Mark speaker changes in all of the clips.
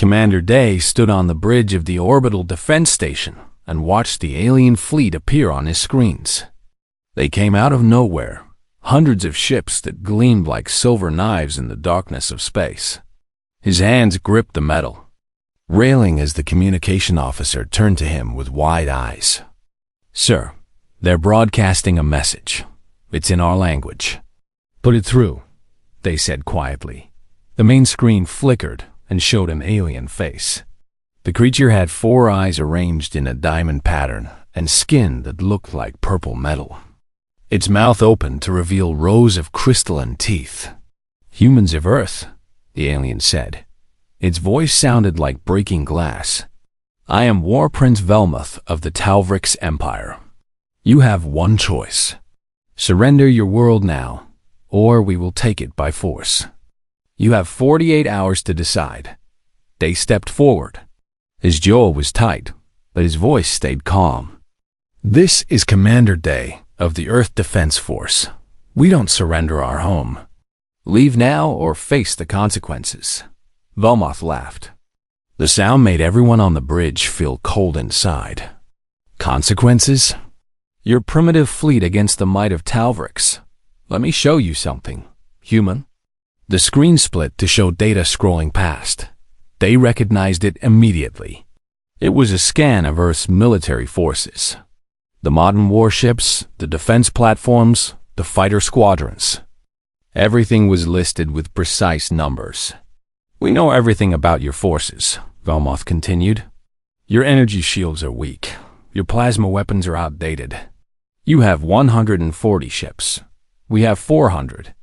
Speaker 1: Commander Day stood on the bridge of the orbital defense station and watched the alien fleet appear on his screens. They came out of nowhere, hundreds of ships that gleamed like silver knives in the darkness of space. His hands gripped the metal, railing as the communication officer turned to him with wide eyes. "Sir, they're broadcasting a message. It's in our language." "Put it through," they said quietly. The main screen flickered and showed an alien face. The creature had 4 eyes arranged in a diamond pattern and skin that looked like purple metal. Its mouth opened to reveal rows of crystalline teeth. "Humans of Earth," the alien said. Its voice sounded like breaking glass. "I am War Prince Velmuth of the Talvrix Empire. You have one choice. Surrender your world now, or we will take it by force. You have 48 hours to decide." Day stepped forward. His jaw was tight, but his voice stayed calm. "This is Commander Day of the Earth Defense Force. We don't surrender our home. Leave now or face the consequences." Velmuth laughed. The sound made everyone on the bridge feel cold inside. "Consequences? Your primitive fleet against the might of Talvrix. Let me show you something, human." The screen split to show data scrolling past. They recognized it immediately. It was a scan of Earth's military forces. The modern warships, the defense platforms, the fighter squadrons. Everything was listed with precise numbers. "We know everything about your forces," Velmuth continued. "Your energy shields are weak. Your plasma weapons are outdated. You have 140 ships. We have 400.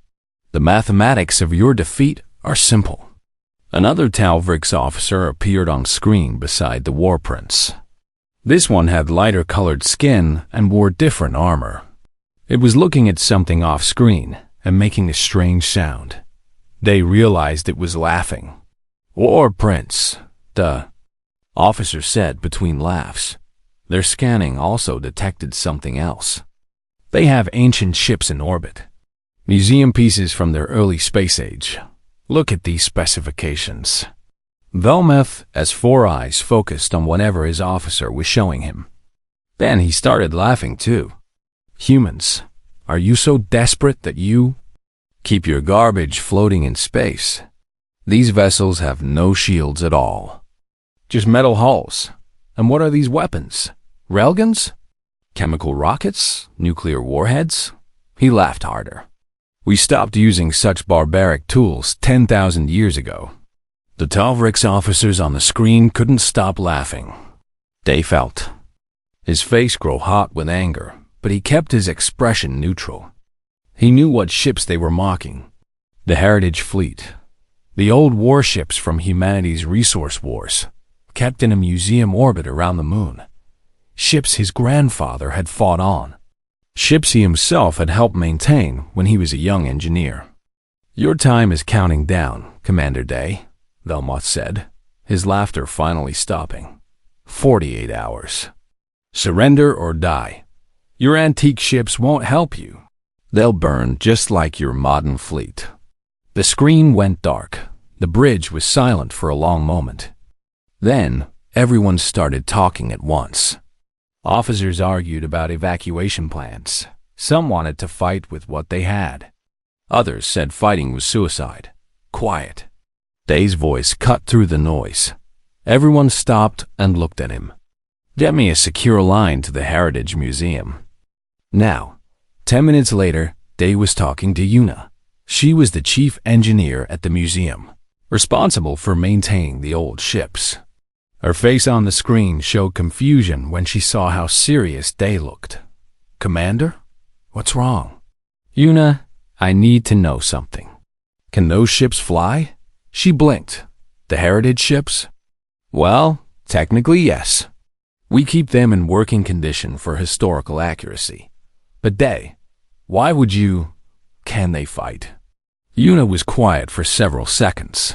Speaker 1: The mathematics of your defeat are simple." Another Talvrix officer appeared on screen beside the War Prince. This one had lighter-colored skin and wore different armor. It was looking at something off-screen and making a strange sound. They realized it was laughing. "War Prince," the officer said between laughs. Their scanning also detected something else. "They have ancient ships in orbit. Museum pieces from their early space age. Look at these specifications." Velmuth, as 4 eyes, focused on whatever his officer was showing him. Then he started laughing too. "Humans, are you so desperate that you keep your garbage floating in space? These vessels have no shields at all. Just metal hulls. And what are these weapons? Railguns? Chemical rockets? Nuclear warheads?" He laughed harder. "We stopped using such barbaric tools 10,000 years ago." The Talvrix officers on the screen couldn't stop laughing. Day felt his face grow hot with anger, but he kept his expression neutral. He knew what ships they were mocking. The Heritage Fleet. The old warships from humanity's resource wars, kept in a museum orbit around the moon. Ships his grandfather had fought on. Ships he himself had helped maintain when he was a young engineer. "Your time is counting down, Commander Day," Velmuth said, his laughter finally stopping. 48 hours. Surrender or die. Your antique ships won't help you. They'll burn just like your modern fleet." The screen went dark. The bridge was silent for a long moment. Then, everyone started talking at once. Officers argued about evacuation plans. Some wanted to fight with what they had. Others said fighting was suicide. Quiet. Day's voice cut through the noise. Everyone stopped and looked at him. "Get me a secure line to the Heritage Museum." Now, 10 minutes later, Day was talking to Yuna. She was the chief engineer at the museum, responsible for maintaining the old ships. Her face on the screen showed confusion when she saw how serious Day looked. "Commander? What's wrong?" "Yuna, I need to know something. Can those ships fly?" She blinked. "The Heritage ships?" "Well, technically yes. We keep them in working condition for historical accuracy. But Day, why would you... Can they fight?" Yuna was quiet for several seconds.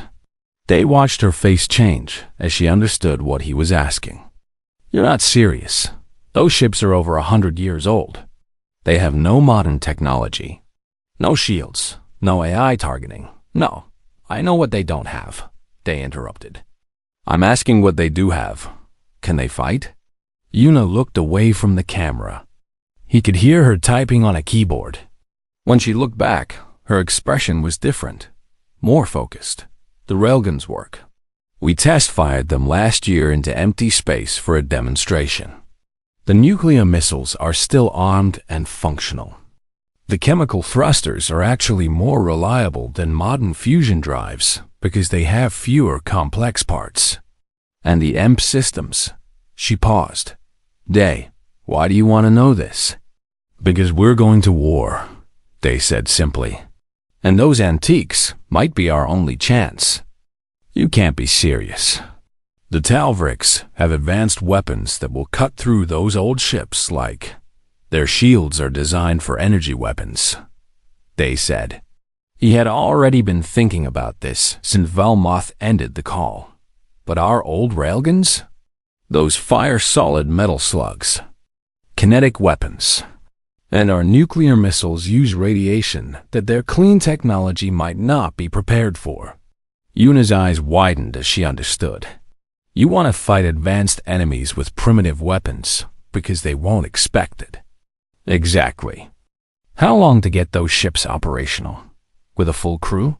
Speaker 1: Day watched her face change as she understood what he was asking. "You're not serious. Those ships are over 100 years old. They have no modern technology. No shields, no AI targeting. No, I know what they don't have," Day interrupted. I'm asking what they do have. Can they fight? Yuna looked away from the camera. He could hear her typing on a keyboard. When she looked back, her expression was different, more focused. The railguns work. We test-fired them last year into empty space for a demonstration. The nuclear missiles are still armed and functional. The chemical thrusters are actually more reliable than modern fusion drives because they have fewer complex parts. And the EMP systems. She paused. Day, why do you want to know this? Because we're going to war, Day said simply. And those antiques might be our only chance. You can't be serious. The Talvriks have advanced weapons that will cut through those old ships like their shields are designed for energy weapons, Day said. He had already been thinking about this since Valmoth ended the call. But our old railguns? Those fire-solid metal slugs. Kinetic weapons. And our nuclear missiles use radiation that their clean technology might not be prepared for. Yuna's eyes widened as she understood. You want to fight advanced enemies with primitive weapons because they won't expect it. Exactly. How long to get those ships operational? With a full crew?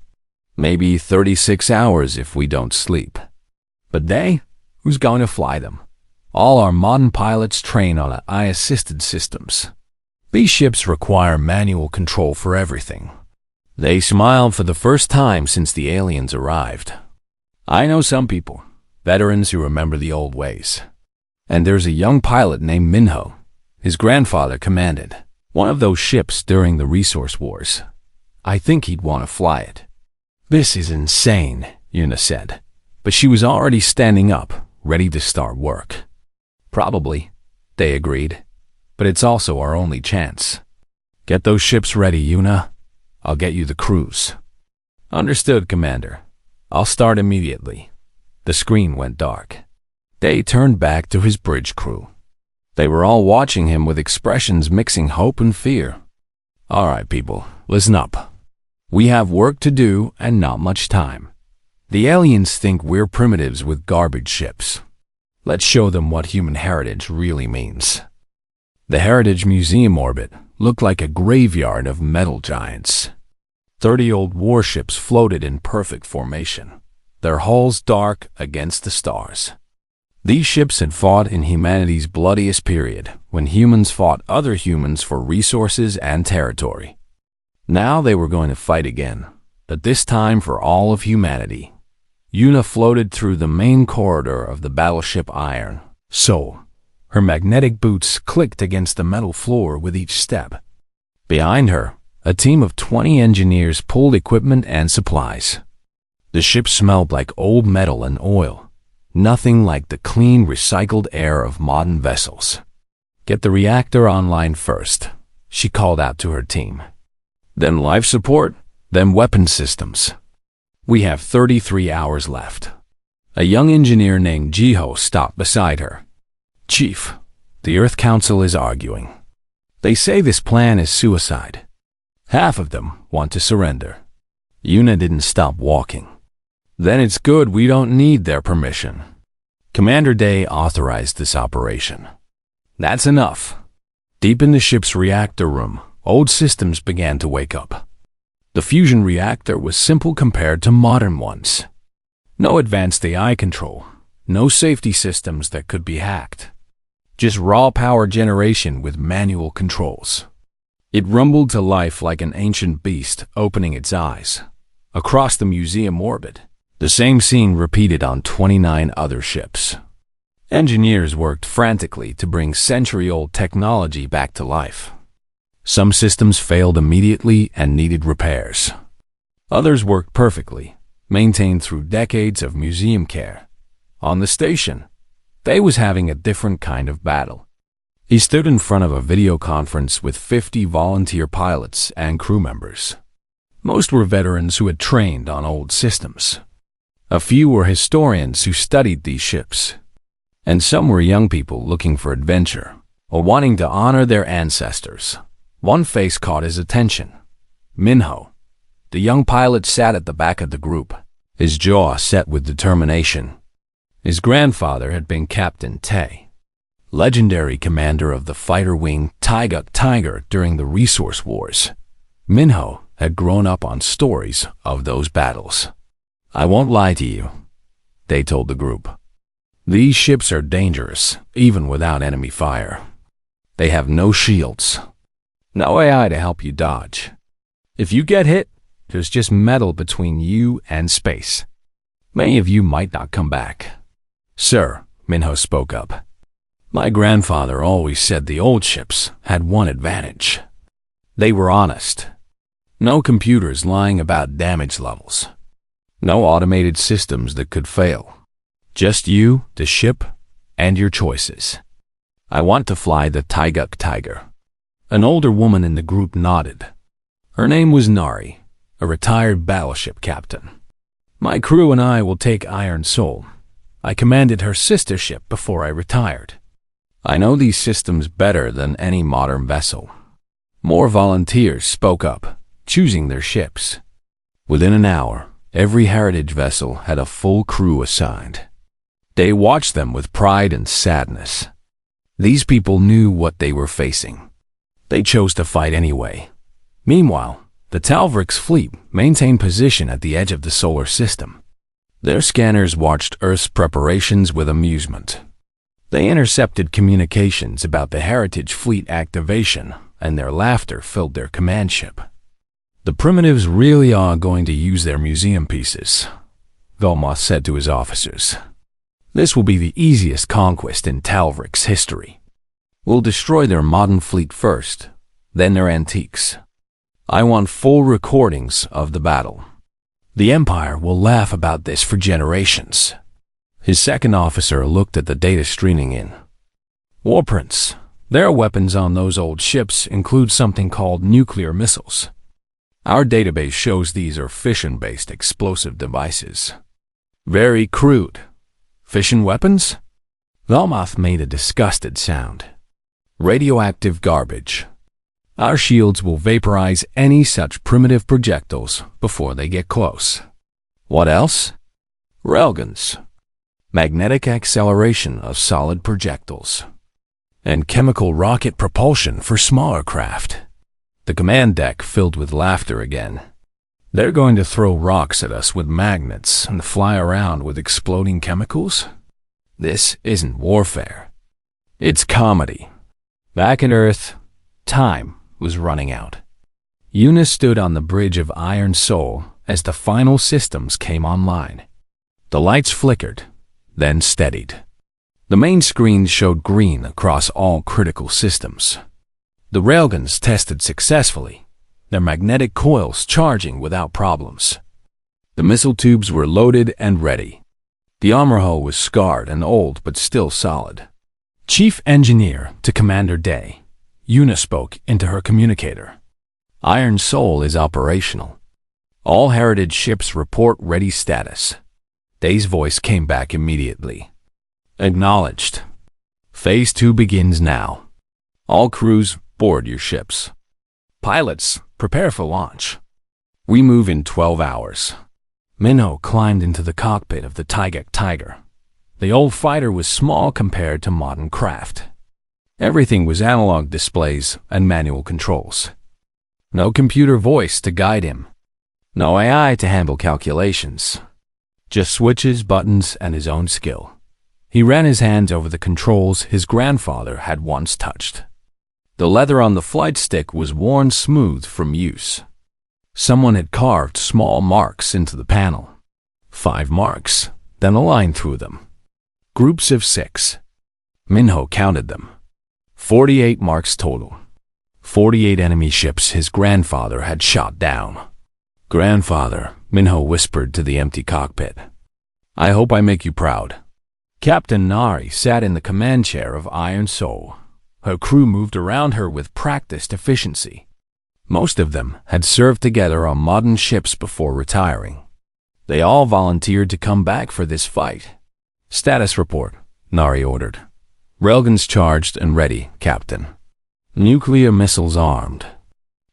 Speaker 1: Maybe 36 hours if we don't sleep. But they? Who's going to fly them? All our modern pilots train on AI-assisted systems. These ships require manual control for everything. They smiled for the first time since the aliens arrived. I know some people, veterans who remember the old ways. And there's a young pilot named Minho. His grandfather commanded one of those ships during the resource wars. I think he'd want to fly it. This is insane, Yuna said. But she was already standing up, ready to start work. Probably, they agreed. But it's also our only chance. Get those ships ready, Yuna. I'll get you the crews. Understood, Commander. I'll start immediately. The screen went dark. Day turned back to his bridge crew. They were all watching him with expressions mixing hope and fear. All right, people, listen up. We have work to do and not much time. The aliens think we're primitives with garbage ships. Let's show them what human heritage really means. The Heritage Museum orbit looked like a graveyard of metal giants. 30 old warships floated in perfect formation, their hulls dark against the stars. These ships had fought in humanity's bloodiest period, when humans fought other humans for resources and territory. Now they were going to fight again, but this time for all of humanity. Yuna floated through the main corridor of the battleship Iron Soul. Her magnetic boots clicked against the metal floor with each step. Behind her, a team of 20 engineers pulled equipment and supplies. The ship smelled like old metal and oil, nothing like the clean, recycled air of modern vessels. Get the reactor online first, she called out to her team. Then life support, then weapon systems. We have 33 hours left. A young engineer named Jiho stopped beside her. Chief, the Earth Council is arguing. They say this plan is suicide. Half of them want to surrender. Yuna didn't stop walking. Then it's good we don't need their permission. Commander Day authorized this operation. That's enough. Deep in the ship's reactor room, old systems began to wake up. The fusion reactor was simple compared to modern ones. No advanced AI control, no safety systems that could be hacked. Just raw power generation with manual controls. It rumbled to life like an ancient beast opening its eyes. Across the museum orbit, the same scene repeated on 29 other ships. Engineers worked frantically to bring century-old technology back to life. Some systems failed immediately and needed repairs. Others worked perfectly, maintained through decades of museum care. On the station, Day was having a different kind of battle. He stood in front of a video conference with 50 volunteer pilots and crew members. Most were veterans who had trained on old systems. A few were historians who studied these ships. And some were young people looking for adventure or wanting to honor their ancestors. One face caught his attention. Minho. The young pilot sat at the back of the group, his jaw set with determination. His grandfather had been Captain Tay, legendary commander of the fighter wing Taeguk Tiger during the Resource Wars. Minho had grown up on stories of those battles. "I won't lie to you," they told the group. "These ships are dangerous, even without enemy fire. They have no shields, no AI to help you dodge. If you get hit, there's just metal between you and space. Many of you might not come back." "Sir," Minho spoke up, "my grandfather always said the old ships had one advantage. They were honest. No computers lying about damage levels. No automated systems that could fail. Just you, the ship, and your choices. I want to fly the Taeguk Tiger." An older woman in the group nodded. Her name was Nari, a retired battleship captain. "My crew and I will take Iron Soul. I commanded her sister ship before I retired. I know these systems better than any modern vessel." More volunteers spoke up, choosing their ships. Within an hour, every heritage vessel had a full crew assigned. They watched them with pride and sadness. These people knew what they were facing. They chose to fight anyway. Meanwhile, the Talvrix fleet maintained position at the edge of the solar system. Their scanners watched Earth's preparations with amusement. They intercepted communications about the Heritage Fleet activation, and their laughter filled their command ship. "The primitives really are going to use their museum pieces," Velmoth said to his officers. "This will be the easiest conquest in Talvrix history. We'll destroy their modern fleet first, then their antiques. I want full recordings of the battle. The Empire will laugh about this for generations." His second officer looked at the data streaming in. "War Prince, their weapons on those old ships include something called nuclear missiles. Our database shows these are fission-based explosive devices. Very crude. Fission weapons?" Velmoth made a disgusted sound. "Radioactive garbage. Our shields will vaporize any such primitive projectiles before they get close." "What else?" "Railguns. Magnetic acceleration of solid projectiles. And chemical rocket propulsion for smaller craft." The command deck filled with laughter again. "They're going to throw rocks at us with magnets and fly around with exploding chemicals? This isn't warfare. It's comedy." Back on Earth, time was running out. Eunice stood on the bridge of Iron Soul as the final systems came online. The lights flickered, then steadied. The main screen showed green across all critical systems. The railguns tested successfully, their magnetic coils charging without problems. The missile tubes were loaded and ready. The armor hull was scarred and old but still solid. "Chief Engineer to Commander Day," Eunice spoke into her communicator. "Iron Soul is operational. All heritage ships report ready status." Day's voice came back immediately. "Acknowledged. Phase 2 begins now. All crews, board your ships. Pilots, prepare for launch. We move in 12 hours. Minho climbed into the cockpit of the Taeguk Tiger. The old fighter was small compared to modern craft. Everything was analog displays and manual controls. No computer voice to guide him. No AI to handle calculations. Just switches, buttons, and his own skill. He ran his hands over the controls his grandfather had once touched. The leather on the flight stick was worn smooth from use. Someone had carved small marks into the panel. 5 marks, then a line through them. Groups of 6. Minho counted them. 48 marks total. 48 enemy ships his grandfather had shot down. "Grandfather," Minho whispered to the empty cockpit, "I hope I make you proud." Captain Nari sat in the command chair of Iron Soul. Her crew moved around her with practiced efficiency. Most of them had served together on modern ships before retiring. They all volunteered to come back for this fight. "Status report," Nari ordered. "Railguns charged and ready, Captain. Nuclear missiles armed.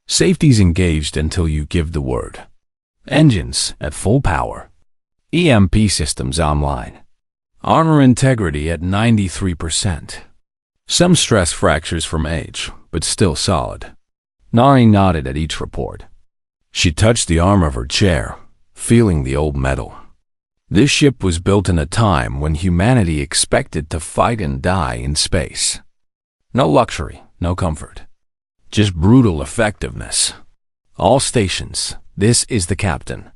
Speaker 1: Safeties engaged until you give the word. Engines at full power. EMP systems online. Armor integrity at 93%. Some stress fractures from age, but still solid. Nari nodded at each report. She touched the arm of her chair, feeling the old metal. This ship was built in a time when humanity expected to fight and die in space. No luxury, no comfort. Just brutal effectiveness. All stations, this is the captain,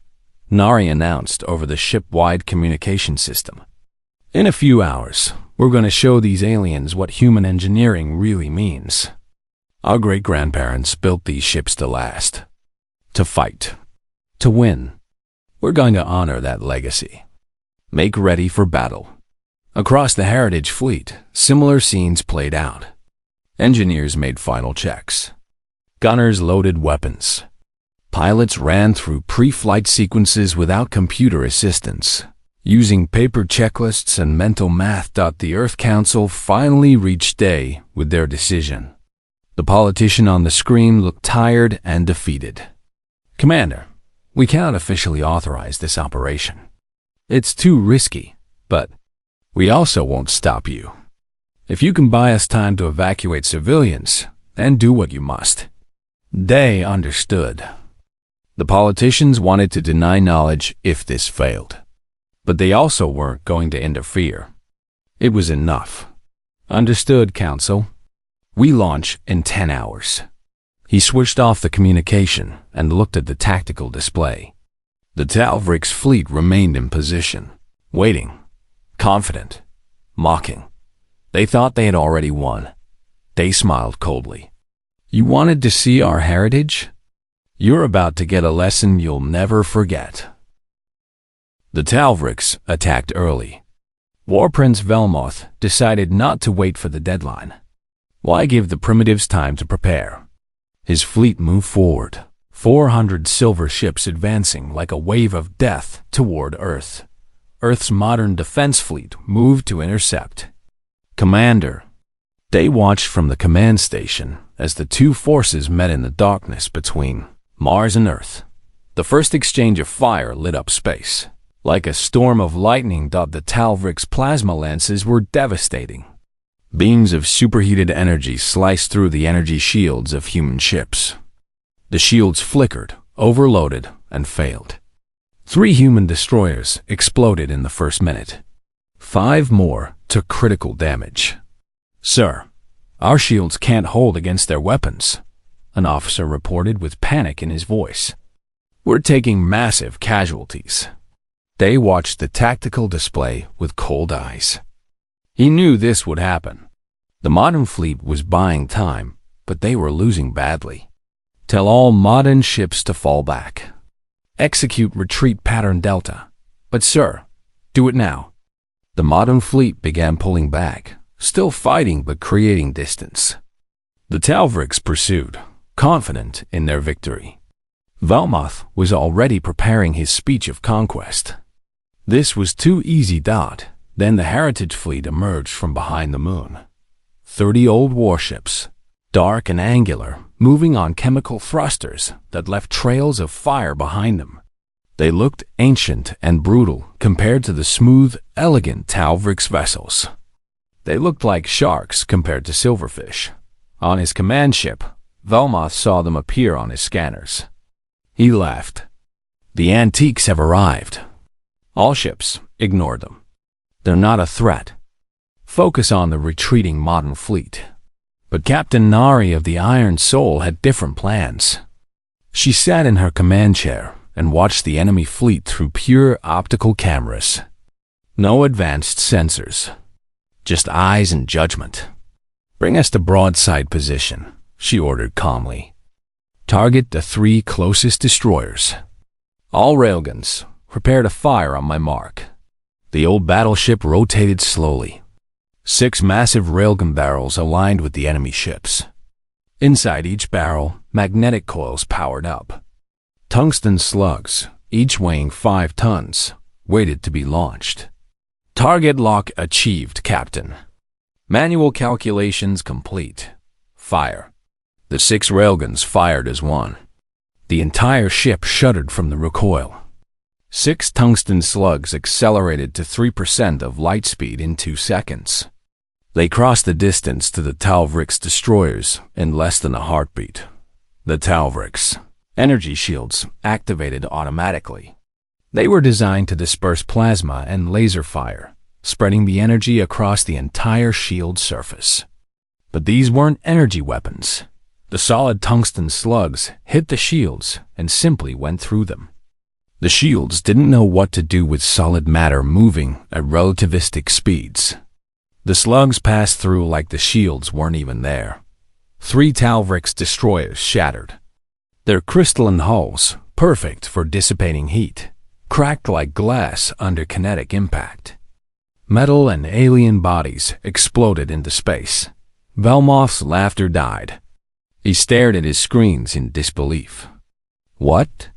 Speaker 1: Nari announced over the ship-wide communication system. In a few hours, we're going to show these aliens what human engineering really means. Our great-grandparents built these ships to last. To fight. To win. We're going to honor that legacy. Make ready for battle. Across the Heritage Fleet, similar scenes played out. Engineers made final checks. Gunners loaded weapons. Pilots ran through pre-flight sequences without computer assistance, using paper checklists and mental math. The Earth Council finally reached day with their decision. The politician on the screen looked tired and defeated. Commander, we cannot officially authorize this operation. It's too risky, but we also won't stop you. If you can buy us time to evacuate civilians, then do what you must. They understood. The politicians wanted to deny knowledge if this failed. But they also weren't going to interfere. It was enough. Understood, Council. We launch in 10 hours. He switched off the communication and looked at the tactical display. The Talvrix fleet remained in position, waiting, confident, mocking. They thought they had already won. They smiled coldly. You wanted to see our heritage? You're about to get a lesson you'll never forget. The Talvrix attacked early. War Prince Velmoth decided not to wait for the deadline. Why give the primitives time to prepare? His fleet moved forward, 400 silver ships advancing like a wave of death toward Earth. Earth's modern defense fleet moved to intercept. Commander. They watched from the command station as the two forces met in the darkness between Mars and Earth. The first exchange of fire lit up space. Like a storm of lightning, the Talvrix plasma lances were devastating. Beams of superheated energy sliced through the energy shields of human ships. The shields flickered, overloaded, and failed. 3 human destroyers exploded in the first minute. 5 more took critical damage. Sir, our shields can't hold against their weapons, an officer reported with panic in his voice. We're taking massive casualties. They watched the tactical display with cold eyes. He knew this would happen. The modern fleet was buying time, but they were losing badly. Tell all modern ships to fall back. Execute retreat pattern Delta. But sir, do it now. The modern fleet began pulling back, still fighting but creating distance. The Talvrix pursued, confident in their victory. Velmoth was already preparing his speech of conquest. This was too easy. Then the Heritage Fleet emerged from behind the moon. 30 old warships, dark and angular, moving on chemical thrusters that left trails of fire behind them. They looked ancient and brutal compared to the smooth, elegant Talvrix vessels. They looked like sharks compared to silverfish. On his command ship, Velmoth saw them appear on his scanners. He laughed. The antiques have arrived. All ships, ignore them. They're not a threat. Focus on the retreating modern fleet. But Captain Nari of the Iron Soul had different plans. She sat in her command chair and watched the enemy fleet through pure optical cameras. No advanced sensors. Just eyes and judgment. Bring us to broadside position, she ordered calmly. Target the 3 closest destroyers. All railguns, prepare to fire on my mark. The old battleship rotated slowly. 6 massive railgun barrels aligned with the enemy ships. Inside each barrel, magnetic coils powered up. Tungsten slugs, each weighing 5 tons, waited to be launched. Target lock achieved, Captain. Manual calculations complete. Fire. The 6 railguns fired as one. The entire ship shuddered from the recoil. 6 tungsten slugs accelerated to 3% of light speed in 2 seconds. They crossed the distance to the Talvrix destroyers in less than a heartbeat. The Talvrix energy shields activated automatically. They were designed to disperse plasma and laser fire, spreading the energy across the entire shield surface. But these weren't energy weapons. The solid tungsten slugs hit the shields and simply went through them. The shields didn't know what to do with solid matter moving at relativistic speeds. The slugs passed through like the shields weren't even there. 3 Talvrix destroyers shattered. Their crystalline hulls, perfect for dissipating heat, cracked like glass under kinetic impact. Metal and alien bodies exploded into space. Velmoth's laughter died. He stared at his screens in disbelief. What?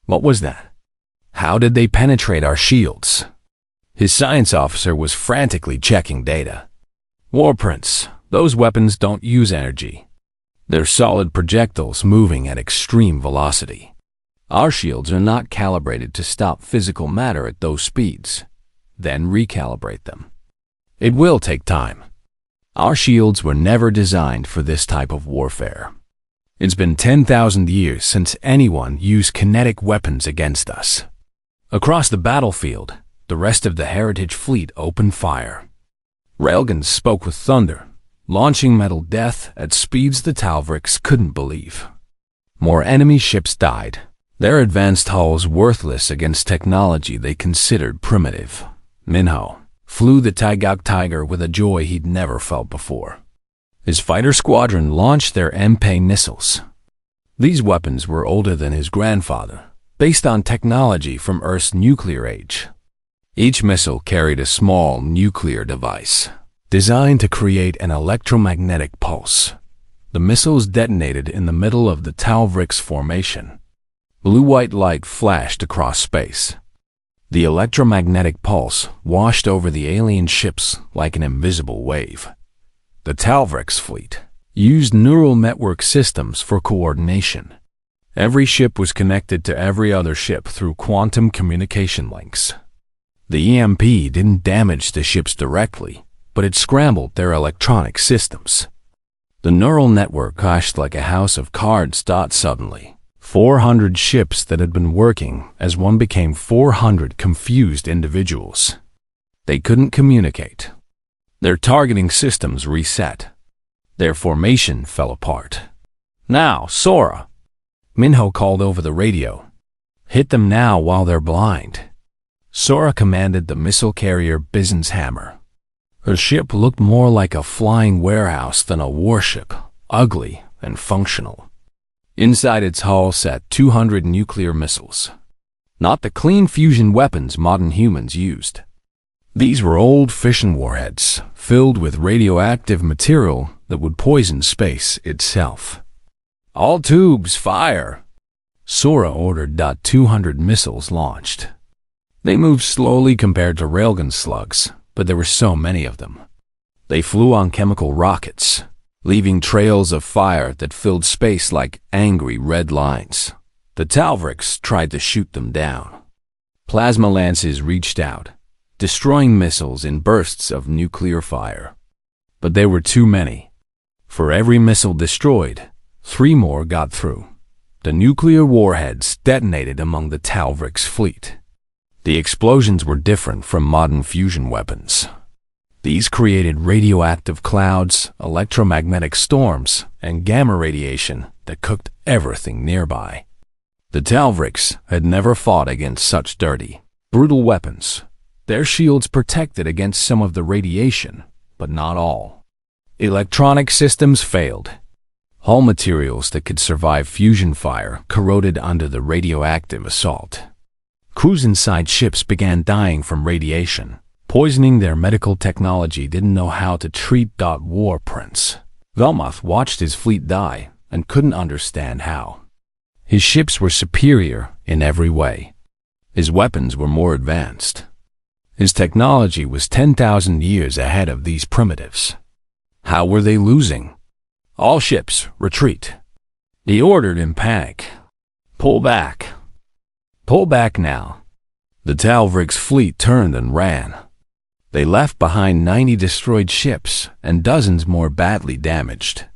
Speaker 1: What was that? How did they penetrate our shields? His science officer was frantically checking data. Warprints, those weapons don't use energy. They're solid projectiles moving at extreme velocity. Our shields are not calibrated to stop physical matter at those speeds, then recalibrate them. It will take time. Our shields were never designed for this type of warfare. It's been 10,000 years since anyone used kinetic weapons against us. Across the battlefield, the rest of the Heritage Fleet opened fire. Railguns spoke with thunder, launching metal death at speeds the Talvrix couldn't believe. More enemy ships died, their advanced hulls worthless against technology they considered primitive. Minho flew the Taigok Tiger with a joy he'd never felt before. His fighter squadron launched their MP missiles. These weapons were older than his grandfather, based on technology from Earth's nuclear age. Each missile carried a small nuclear device, designed to create an electromagnetic pulse. The missiles detonated in the middle of the Talvrix formation. Blue-white light flashed across space. The electromagnetic pulse washed over the alien ships like an invisible wave. The Talvrix fleet used neural network systems for coordination. Every ship was connected to every other ship through quantum communication links. The EMP didn't damage the ships directly, but it scrambled their electronic systems. The neural network crashed like a house of cards. Suddenly, 400 ships that had been working as one became 400 confused individuals. They couldn't communicate. Their targeting systems reset. Their formation fell apart. Now, Sora, Minho called over the radio. Hit them now while they're blind. Sora commanded the missile carrier Bizen's Hammer. Her ship looked more like a flying warehouse than a warship, ugly and functional. Inside its hull sat 200 nuclear missiles. Not the clean fusion weapons modern humans used. These were old fission warheads, filled with radioactive material that would poison space itself. All tubes, fire! Sora ordered. 200 missiles launched. They moved slowly compared to railgun slugs, but there were so many of them. They flew on chemical rockets, leaving trails of fire that filled space like angry red lines. The Talvrix tried to shoot them down. Plasma lances reached out, destroying missiles in bursts of nuclear fire. But there were too many. For every missile destroyed, 3 more got through. The nuclear warheads detonated among the Talvrix fleet. The explosions were different from modern fusion weapons. These created radioactive clouds, electromagnetic storms, and gamma radiation that cooked everything nearby. The Talvrix had never fought against such dirty, brutal weapons. Their shields protected against some of the radiation, but not all. Electronic systems failed. Hull materials that could survive fusion fire corroded under the radioactive assault. Crews inside ships began dying from radiation, poisoning their medical technology didn't know how to treat. Warprints. Velmoth watched his fleet die and couldn't understand how. His ships were superior in every way. His weapons were more advanced. His technology was 10,000 years ahead of these primitives. How were they losing? All ships, retreat. He ordered in panic. Pull back. Pull back now. The Talvrix fleet turned and ran. They left behind 90 destroyed ships and dozens more badly damaged.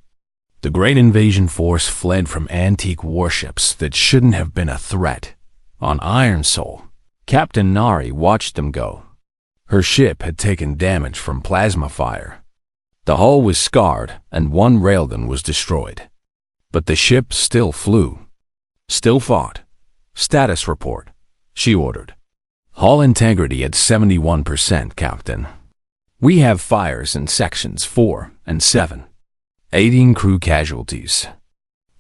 Speaker 1: The great invasion force fled from antique warships that shouldn't have been a threat. On Iron Soul, Captain Nari watched them go. Her ship had taken damage from plasma fire. The hull was scarred and one railgun was destroyed. But the ship still flew. Still fought. Status report, she ordered. Hull integrity at 71%, Captain. We have fires in sections 4 and 7. 18 crew casualties.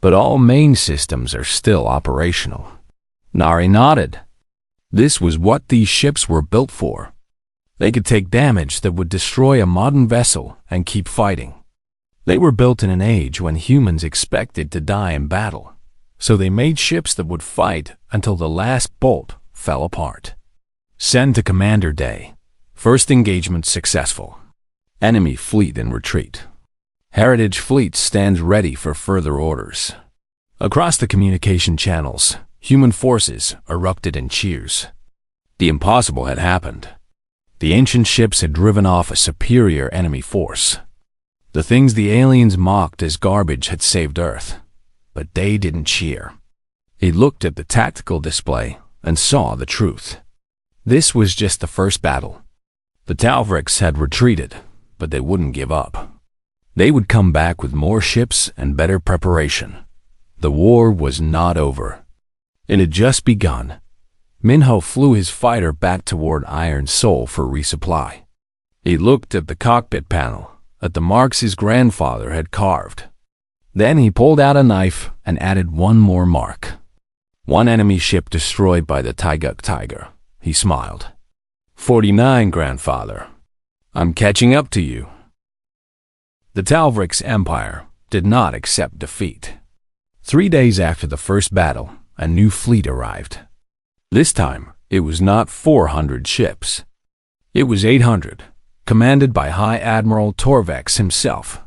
Speaker 1: But all main systems are still operational. Nari nodded. This was what these ships were built for. They could take damage that would destroy a modern vessel and keep fighting. They were built in an age when humans expected to die in battle, so they made ships that would fight until the last bolt fell apart. Send to Commander Day. First engagement successful. Enemy fleet in retreat. Heritage fleet stands ready for further orders. Across the communication channels, human forces erupted in cheers. The impossible had happened. The ancient ships had driven off a superior enemy force. The things the aliens mocked as garbage had saved Earth. But they didn't cheer. He looked at the tactical display and saw the truth. This was just the first battle. The Talvrix had retreated, but they wouldn't give up. They would come back with more ships and better preparation. The war was not over. It had just begun. Minho flew his fighter back toward Iron Soul for resupply. He looked at the cockpit panel, at the marks his grandfather had carved. Then he pulled out a knife and added one more mark. One enemy ship destroyed by the Taiguk Tiger. He smiled. 49, grandfather. I'm catching up to you. The Talvrix Empire did not accept defeat. 3 days after the first battle, a new fleet arrived. This time, it was not 400 ships. It was 800, commanded by High Admiral Torvex himself.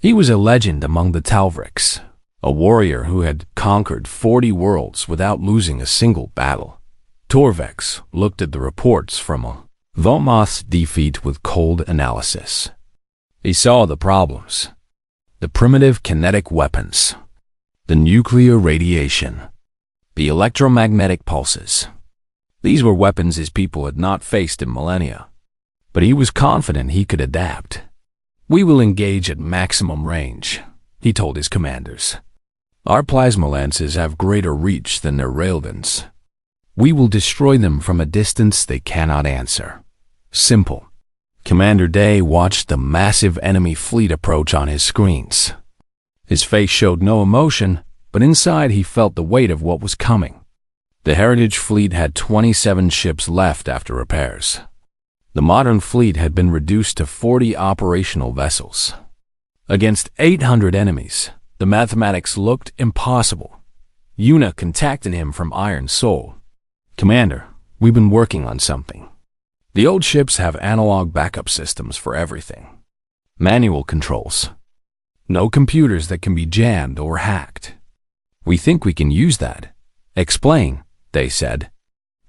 Speaker 1: He was a legend among the Talvrix, a warrior who had conquered 40 worlds without losing a single battle. Torvex looked at the reports from a Vomoth's defeat with cold analysis. He saw the problems. The primitive kinetic weapons, the nuclear radiation, the electromagnetic pulses. These were weapons his people had not faced in millennia. But he was confident he could adapt. We will engage at maximum range, he told his commanders. Our plasma lances have greater reach than their railguns. We will destroy them from a distance they cannot answer. Simple. Commander Day watched the massive enemy fleet approach on his screens. His face showed no emotion, but inside he felt the weight of what was coming. The Heritage fleet had 27 ships left after repairs. The modern fleet had been reduced to 40 operational vessels. Against 800 enemies, the mathematics looked impossible. Yuna contacted him from Iron Soul. Commander, we've been working on something. The old ships have analog backup systems for everything. Manual controls. No computers that can be jammed or hacked. We think we can use that. Explain, they said.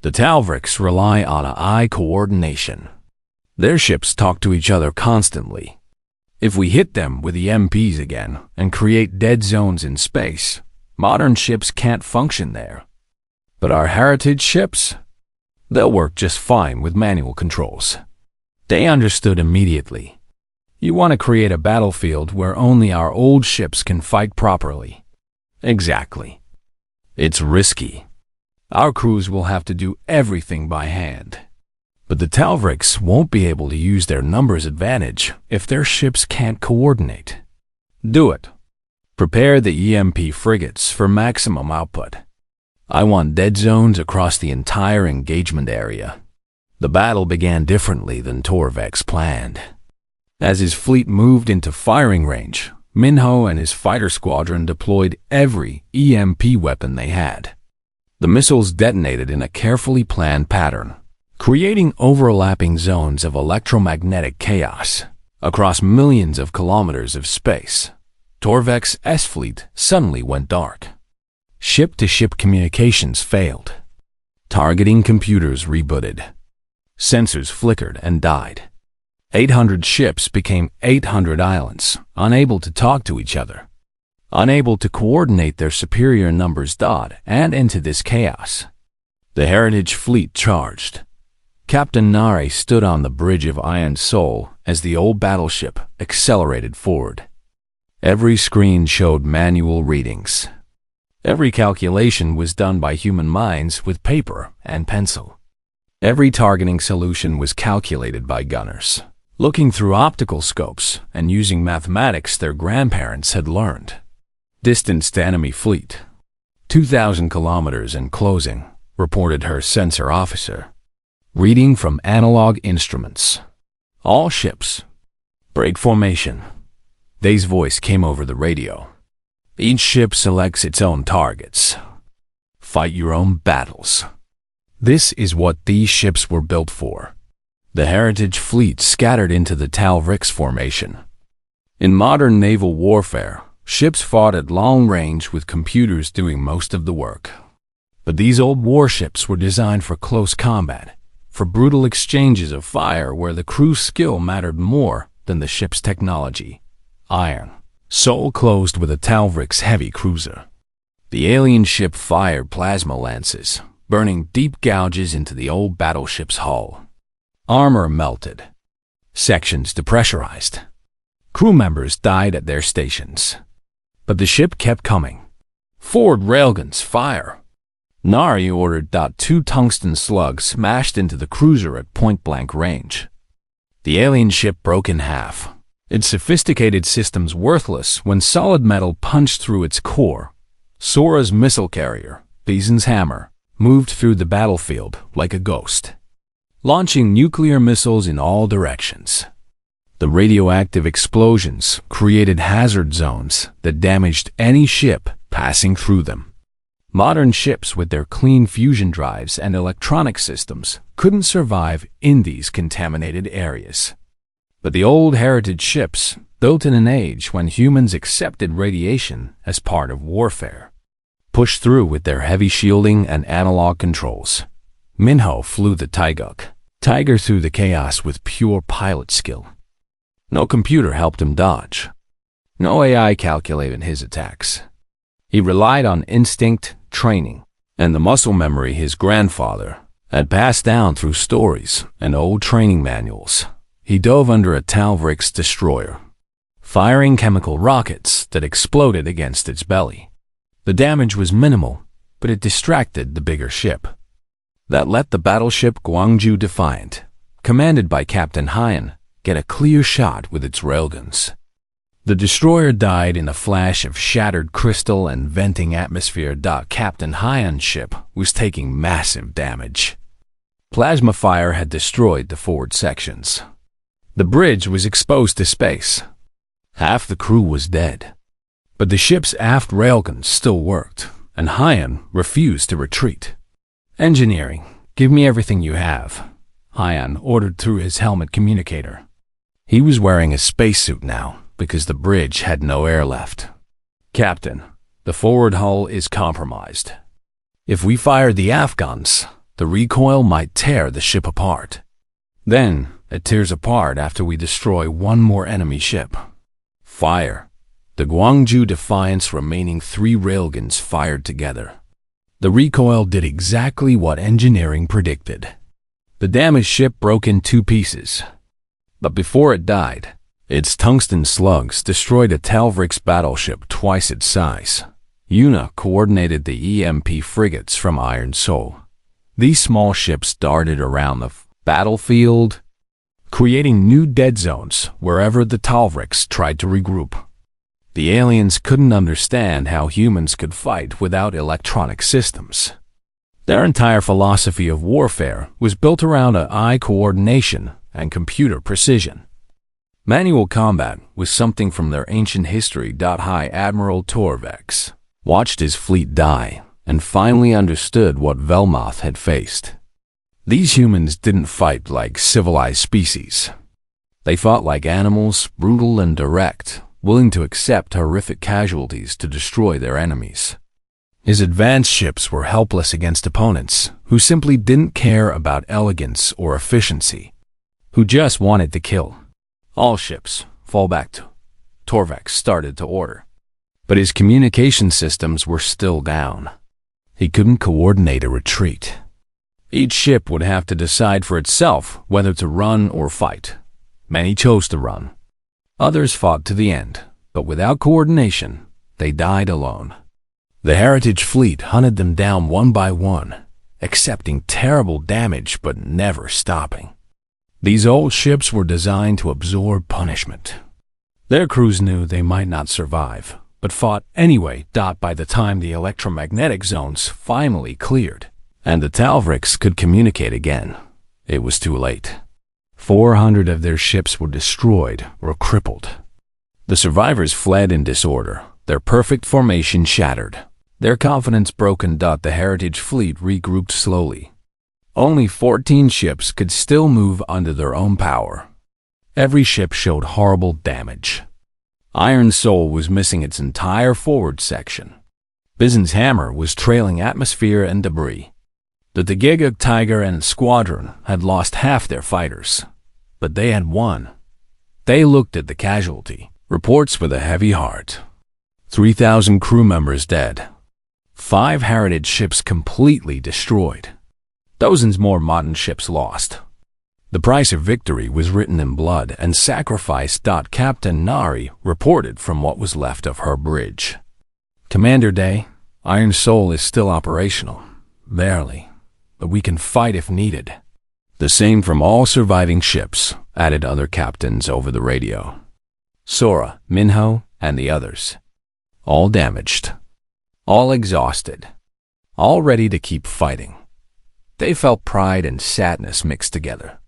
Speaker 1: The Talvrix rely on eye coordination. Their ships talk to each other constantly. If we hit them with the EMPs again and create dead zones in space, modern ships can't function there. But our heritage ships? They'll work just fine with manual controls. They understood immediately. You want to create a battlefield where only our old ships can fight properly. Exactly. It's risky. Our crews will have to do everything by hand. But the Talvrix won't be able to use their numbers advantage if their ships can't coordinate. Do it. Prepare the EMP frigates for maximum output. I want dead zones across the entire engagement area. The battle began differently than Torvex planned. As his fleet moved into firing range, Minho and his fighter squadron deployed every EMP weapon they had. The missiles detonated in a carefully planned pattern, creating overlapping zones of electromagnetic chaos across millions of kilometers of space. Torvex's S-fleet suddenly went dark. Ship-to-ship communications failed. Targeting computers rebooted. Sensors flickered and died. 800 ships became 800 islands, unable to talk to each other, unable to coordinate their superior numbers. And into this chaos, the Heritage Fleet charged. Captain Nare stood on the bridge of Iron Soul as the old battleship accelerated forward. Every screen showed manual readings. Every calculation was done by human minds with paper and pencil. Every targeting solution was calculated by gunners, looking through optical scopes and using mathematics their grandparents had learned. Distanced enemy fleet. 2,000 kilometers and closing, reported her sensor officer. Reading from analog instruments. All ships. Break formation. Day's voice came over the radio. Each ship selects its own targets. Fight your own battles. This is what these ships were built for. The Heritage Fleet scattered into the Talvrix formation. In modern naval warfare, ships fought at long range with computers doing most of the work. But these old warships were designed for close combat, for brutal exchanges of fire where the crew's skill mattered more than the ship's technology. Iron Soul closed with a Talvrix heavy cruiser. The alien ship fired plasma lances, burning deep gouges into the old battleship's hull. Armor melted. Sections depressurized. Crew members died at their stations. But the ship kept coming. Forward railguns, fire! Nari ordered. 2 tungsten slugs smashed into the cruiser at point-blank range. The alien ship broke in half. Its sophisticated systems worthless when solid metal punched through its core. Sora's missile carrier, Beeson's hammer, moved through the battlefield like a ghost, launching nuclear missiles in all directions. The radioactive explosions created hazard zones that damaged any ship passing through them. Modern ships with their clean fusion drives and electronic systems couldn't survive in these contaminated areas. But the old heritage ships, built in an age when humans accepted radiation as part of warfare, pushed through with their heavy shielding and analog controls. Minho flew the Taiguk, Tiger through the chaos with pure pilot skill. No computer helped him dodge. No AI calculated his attacks. He relied on instinct, training, and the muscle memory his grandfather had passed down through stories and old training manuals. He dove under a Talvrix destroyer, firing chemical rockets that exploded against its belly. The damage was minimal, but it distracted the bigger ship. That let the battleship Guangzhou Defiant, commanded by Captain Hyan, get a clear shot with its railguns. The destroyer died in a flash of shattered crystal and venting atmosphere. Captain Hyan's ship was taking massive damage. Plasma fire had destroyed the forward sections. The bridge was exposed to space. Half the crew was dead. But the ship's aft railguns still worked, and Hyan refused to retreat. "Engineering, give me everything you have," Hyan ordered through his helmet communicator. He was wearing a spacesuit now because the bridge had no air left. "Captain, the forward hull is compromised. If we fire the aft guns, the recoil might tear the ship apart. Then, it tears apart after we destroy one more enemy ship. Fire." The Guangzhou Defiant's remaining 3 railguns fired together. The recoil did exactly what engineering predicted. The damaged ship broke in 2 pieces. But before it died, its tungsten slugs destroyed a Talvrix battleship twice its size. Yuna coordinated the EMP frigates from Iron Soul. These small ships darted around the battlefield, creating new dead zones wherever the Talvrix tried to regroup. The aliens couldn't understand how humans could fight without electronic systems. Their entire philosophy of warfare was built around eye coordination and computer precision. Manual combat was something from their ancient history. High Admiral Torvex watched his fleet die and finally understood what Velmoth had faced. These humans didn't fight like civilized species. They fought like animals, brutal and direct, willing to accept horrific casualties to destroy their enemies. His advanced ships were helpless against opponents who simply didn't care about elegance or efficiency, who just wanted to kill. All ships, fall back to Torvex started to order. But his communication systems were still down. He couldn't coordinate a retreat. Each ship would have to decide for itself whether to run or fight. Many chose to run. Others fought to the end, but without coordination, they died alone. The Heritage fleet hunted them down one by one, accepting terrible damage but never stopping. These old ships were designed to absorb punishment. Their crews knew they might not survive, but fought anyway. By the time the electromagnetic zones finally cleared, and the Talvrix could communicate again, it was too late. 400 of their ships were destroyed or crippled. The survivors fled in disorder, their perfect formation shattered, their confidence broken. The Heritage fleet regrouped slowly. Only 14 ships could still move under their own power. Every ship showed horrible damage. Iron Soul was missing its entire forward section. Bizen's hammer was trailing atmosphere and debris. The Tegeguk Tiger and Squadron had lost half their fighters, but they had won. They looked at the casualty reports with a heavy heart. 3,000 crew members dead. 5 Heritage ships completely destroyed. Dozens more modern ships lost. The price of victory was written in blood and sacrifice. Captain Nari reported from what was left of her bridge. Commander Day, Iron Soul is still operational. Barely, but we can fight if needed. The same from all surviving ships, added other captains over the radio. Sora, Minho, and the others. All damaged. All exhausted. All ready to keep fighting. They felt pride and sadness mixed together.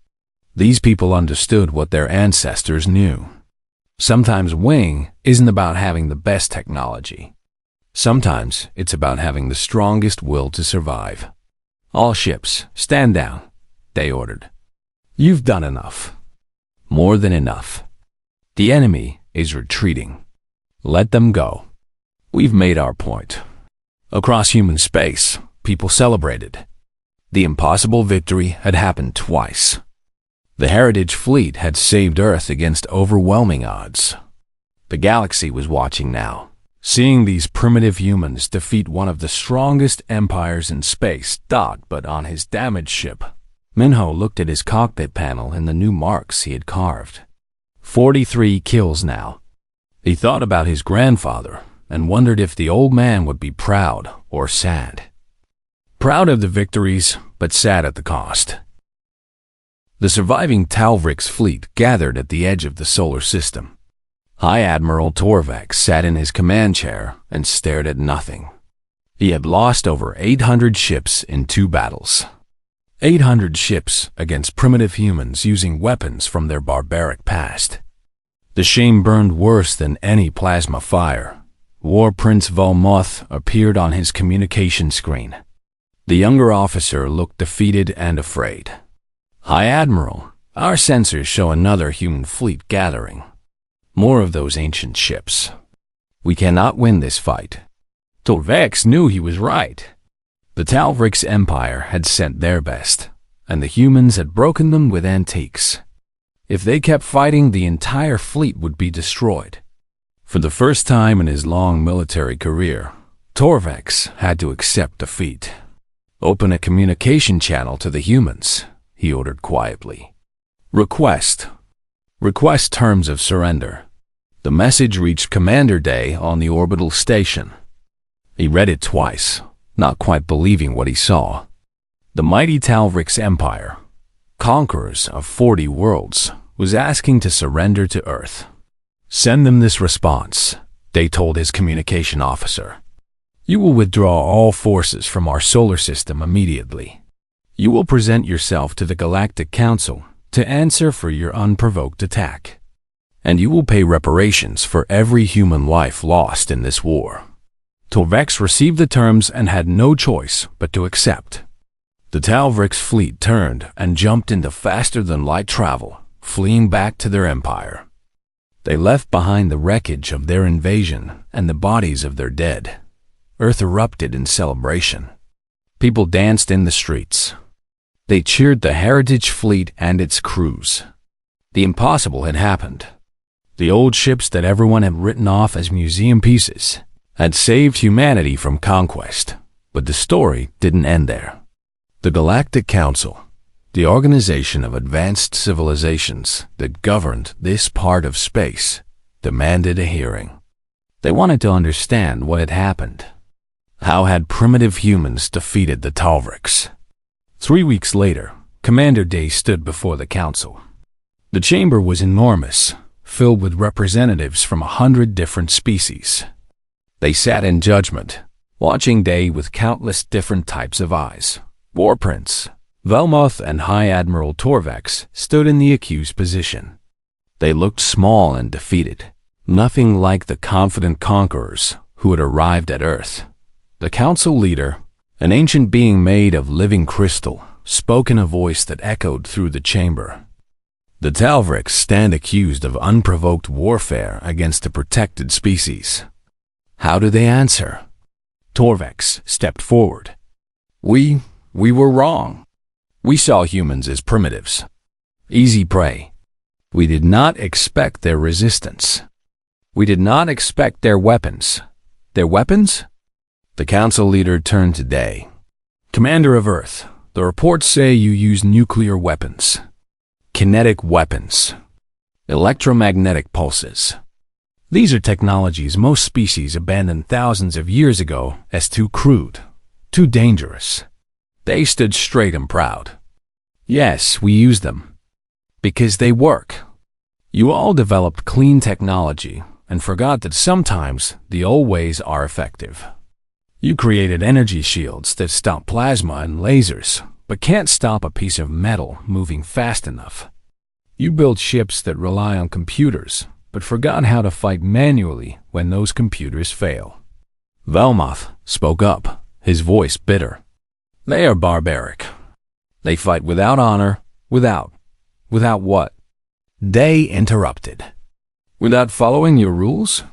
Speaker 1: These people understood what their ancestors knew. Sometimes winning isn't about having the best technology. Sometimes it's about having the strongest will to survive. All ships, stand down, they ordered. You've done enough. More than enough. The enemy is retreating. Let them go. We've made our point. Across human space, people celebrated. The impossible victory had happened twice. The Heritage fleet had saved Earth against overwhelming odds. The galaxy was watching now, seeing these primitive humans defeat one of the strongest empires in space. But on his damaged ship, Minho looked at his cockpit panel and the new marks he had carved. 43 kills now. He thought about his grandfather and wondered if the old man would be proud or sad. Proud of the victories, but sad at the cost. The surviving Talvrix fleet gathered at the edge of the solar system. High Admiral Torvex sat in his command chair and stared at nothing. He had lost over 800 ships in 2 battles. 800 ships against primitive humans using weapons from their barbaric past. The shame burned worse than any plasma fire. War Prince Volmoth appeared on his communication screen. The younger officer looked defeated and afraid. High Admiral, our sensors show another human fleet gathering. More of those ancient ships. We cannot win this fight. Torvex knew he was right. The Talvrix Empire had sent their best, and the humans had broken them with antiques. If they kept fighting, the entire fleet would be destroyed. For the first time in his long military career, Torvex had to accept defeat. Open a communication channel to the humans, he ordered quietly. Request terms of surrender. The message reached Commander Day on the orbital station. He read it twice, not quite believing what he saw. The mighty Talvrix Empire, conquerors of 40 worlds, was asking to surrender to Earth. Send them this response, Day told his communication officer. You will withdraw all forces from our solar system immediately. You will present yourself to the Galactic Council to answer for your unprovoked attack. And you will pay reparations for every human life lost in this war. Torvex received the terms and had no choice but to accept. The Talvrix fleet turned and jumped into faster-than-light travel, fleeing back to their empire. They left behind the wreckage of their invasion and the bodies of their dead. Earth erupted in celebration. People danced in the streets. They cheered the Heritage Fleet and its crews. The impossible had happened. The old ships that everyone had written off as museum pieces had saved humanity from conquest. But the story didn't end there. The Galactic Council, the organization of advanced civilizations that governed this part of space, demanded a hearing. They wanted to understand what had happened. How had primitive humans defeated the Talvriks? 3 weeks later, Commander Day stood before the council. The chamber was enormous, filled with representatives from 100 different species. They sat in judgment, watching Day with countless different types of eyes. War Prince Velmoth and High Admiral Torvex stood in the accused position. They looked small and defeated, nothing like the confident conquerors who had arrived at Earth. The council leader, an ancient being made of living crystal, spoke in a voice that echoed through the chamber. The Talvriks stand accused of unprovoked warfare against a protected species. How do they answer? Torvex stepped forward. We were wrong. We saw humans as primitives, easy prey. We did not expect their resistance. We did not expect their weapons. Their weapons? The council leader turned to Day. Commander of Earth, the reports say you use nuclear weapons, kinetic weapons, electromagnetic pulses. These are technologies most species abandoned thousands of years ago as too crude, too dangerous. They stood straight and proud. Yes, we use them. Because they work. You all developed clean technology and forgot that sometimes the old ways are effective. You created energy shields that stop plasma and lasers, but can't stop a piece of metal moving fast enough. You built ships that rely on computers, but forgot how to fight manually when those computers fail. Velmoth spoke up, his voice bitter. They are barbaric. They fight without honor, without what? Day interrupted. Without following your rules?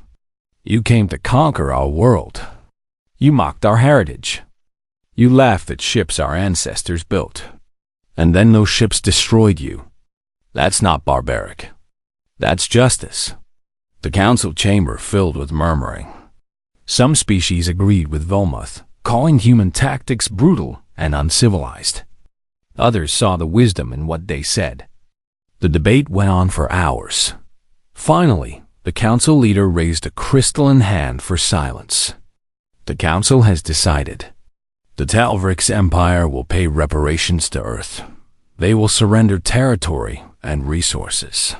Speaker 1: You came to conquer our world. You mocked our heritage. You laughed at ships our ancestors built. And then those ships destroyed you. That's not barbaric. That's justice. The council chamber filled with murmuring. Some species agreed with Velmoth, calling human tactics brutal and uncivilized. Others saw the wisdom in what they said. The debate went on for hours. Finally, the council leader raised a crystalline hand for silence. The council has decided. The Talvriks Empire will pay reparations to Earth. They will surrender territory and resources.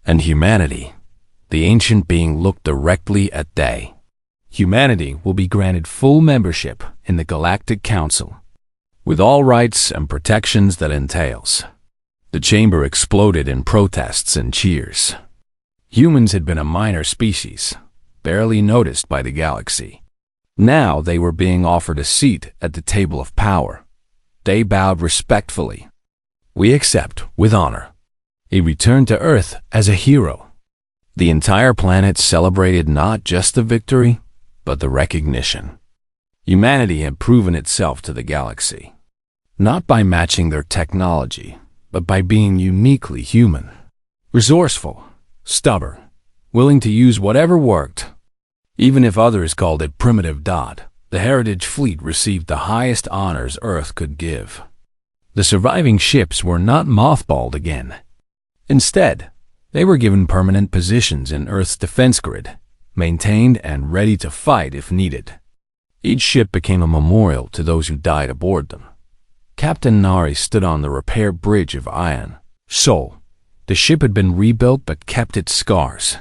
Speaker 1: And humanity, the ancient being looked directly at Day. Humanity will be granted full membership in the Galactic Council, with all rights and protections that entails. The chamber exploded in protests and cheers. Humans had been a minor species, barely noticed by the galaxy. Now they were being offered a seat at the table of power. They bowed respectfully. We accept with honor. He returned to Earth as a hero. The entire planet celebrated not just the victory, but the recognition. Humanity had proven itself to the galaxy, not by matching their technology, but by being uniquely human. Resourceful, stubborn, willing to use whatever worked. Even if others called it primitive dot, the Heritage Fleet received the highest honors Earth could give. The surviving ships were not mothballed again. Instead, they were given permanent positions in Earth's defense grid, maintained and ready to fight if needed. Each ship became a memorial to those who died aboard them. Captain Nari stood on the repair bridge of Ion. Sol. The ship had been rebuilt but kept its scars.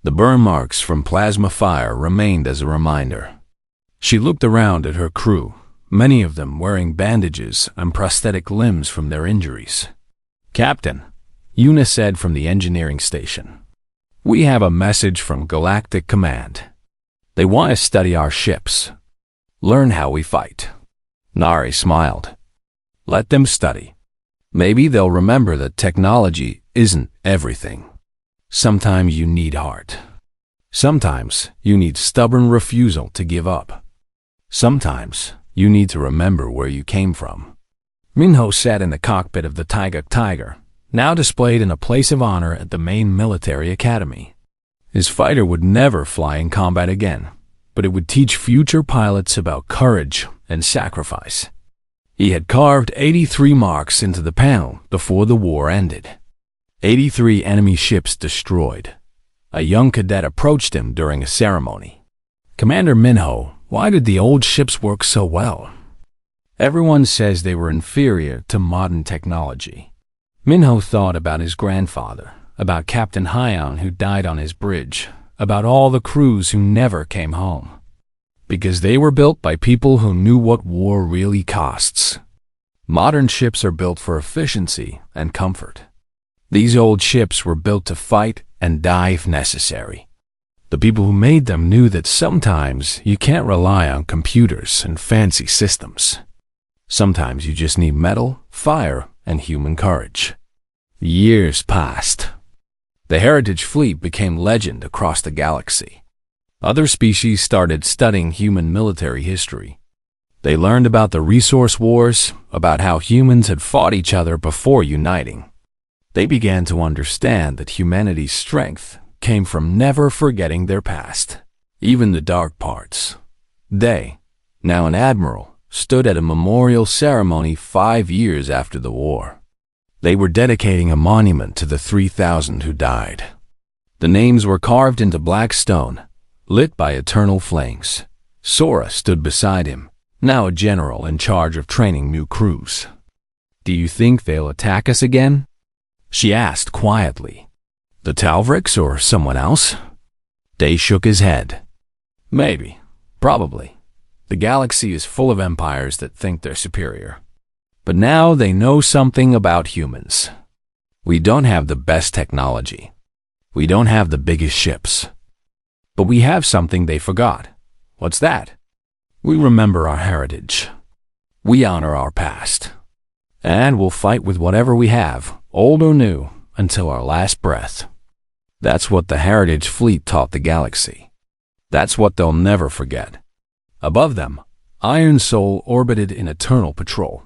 Speaker 1: The burn marks from plasma fire remained as a reminder. She looked around at her crew, many of them wearing bandages and prosthetic limbs from their injuries. Captain, Una said from the engineering station, we have a message from Galactic Command. They want to study our ships, learn how we fight. Nari smiled. Let them study. Maybe they'll remember that technology isn't everything. Sometimes you need heart. Sometimes you need stubborn refusal to give up. Sometimes, you need to remember where you came from. Minho sat in the cockpit of the Tiger, now displayed in a place of honor at the main military academy. His fighter would never fly in combat again, but it would teach future pilots about courage and sacrifice. He had carved 83 marks into the panel before the war ended. 83 enemy ships destroyed. A young cadet approached him during a ceremony. "Commander Minho, why did the old ships work so well?" Everyone says they were inferior to modern technology. Minho thought about his grandfather, about Captain Hyon who died on his bridge, about all the crews who never came home. Because they were built by people who knew what war really costs. Modern ships are built for efficiency and comfort. These old ships were built to fight and die if necessary. The people who made them knew that sometimes you can't rely on computers and fancy systems. Sometimes you just need metal, fire, and human courage. Years passed. The Heritage Fleet became legend across the galaxy. Other species started studying human military history. They learned about the resource wars, about how humans had fought each other before uniting. They began to understand that humanity's strength came from never forgetting their past, even the dark parts. They, now an admiral, stood at a memorial ceremony 5 years after the war. They were dedicating a monument to the 3,000 who died. The names were carved into black stone, lit by eternal flames. Sora stood beside him, now a general in charge of training new crews. "Do you think they'll attack us again?" she asked quietly. "The Talvriks or someone else?" Day shook his head. "Maybe. Probably. The galaxy is full of empires that think they're superior. But now they know something about humans. We don't have the best technology. We don't have the biggest ships. But we have something they forgot. What's that? We remember our heritage. We honor our past. And we'll fight with whatever we have, old or new, until our last breath." That's what the Heritage Fleet taught the galaxy. That's what they'll never forget. Above them, Iron Soul orbited in eternal patrol.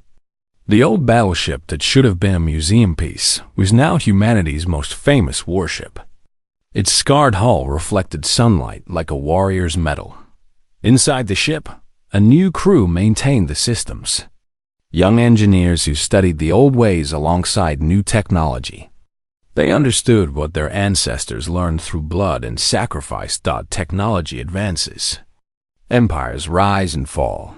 Speaker 1: The old battleship that should have been a museum piece was now humanity's most famous warship. Its scarred hull reflected sunlight like a warrior's medal. Inside the ship, a new crew maintained the systems. Young engineers who studied the old ways alongside new technology. They understood what their ancestors learned through blood and sacrifice. Technology advances. Empires rise and fall.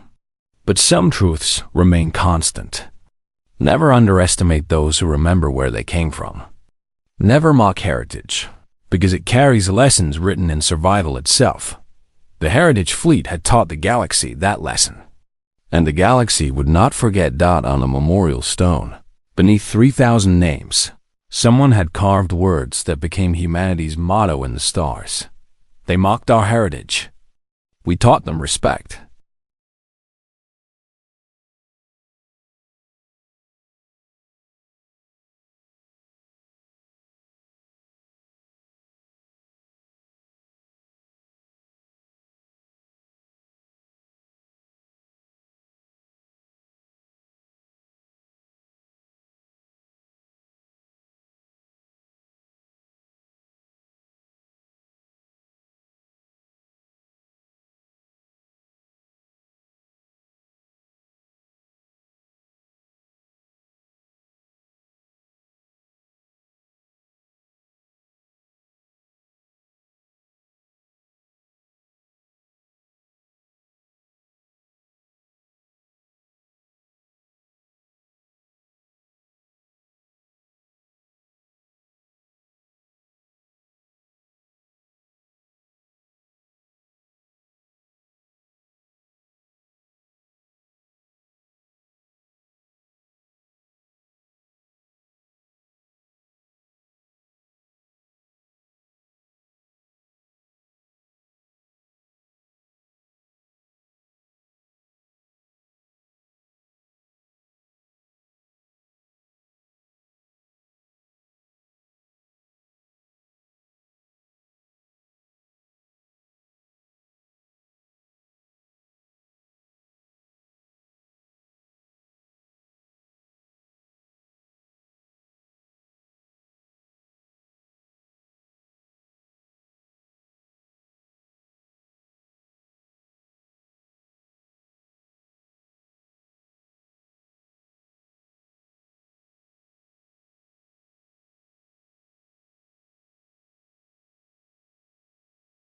Speaker 1: But some truths remain constant. Never underestimate those who remember where they came from. Never mock heritage, because it carries lessons written in survival itself. The Heritage Fleet had taught the galaxy that lesson. And the galaxy would not forget. On a memorial stone, beneath 3,000 names, someone had carved words that became humanity's motto in the stars. They mocked our heritage. We taught them respect.